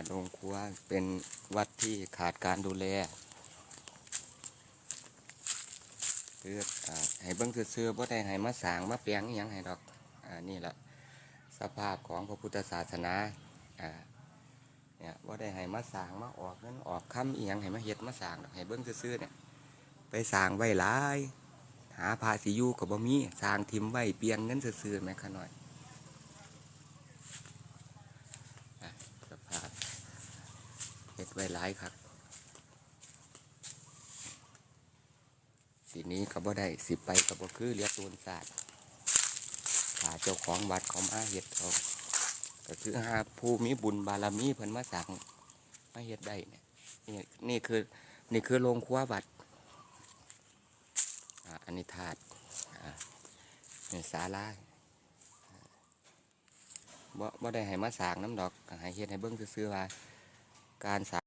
โรงครัวเป็นวัดที่ขาดการดูแลคือให้เบิ่งซื่อๆบ่ได้ให้มาสร้างมาแปลงอหยังให้ดอกนี่แหละสภาพของพระพุทธศาสนาเนี่ยบ่ได้ให้มาสร้างมาออกเงินออกคำอีหยังให้มาเฮ็ดมาสร้างดอกให้เบิ่งซื่อๆเนี่ยไปสร้างไว้หลายหาพาสิอยู่ก็บ่มีสร้างทิ่มไว้เปลียงเงินซื่อๆแม่ขะน้อยสภาพเฮ็ดไว้หลายครับทีนี้ก็บ่ได้สิไปก็บ่คือเรียกตูนศาสตร์ถ้าเจ้าของวัดเขามาเฮ็ดเขาก็คือหาผู้มีบุญบารมีเพิ่นมาสั่งมาเฮ็ดได้เนี่ยนี่คือนี่คือโรงครัววัดอันนี้ถาดนี่ศาลาบ่ได้ให้มาสร้างน้ำดอกให้เฮ็ดให้เบิ่งซื่อๆว่าการสร้าง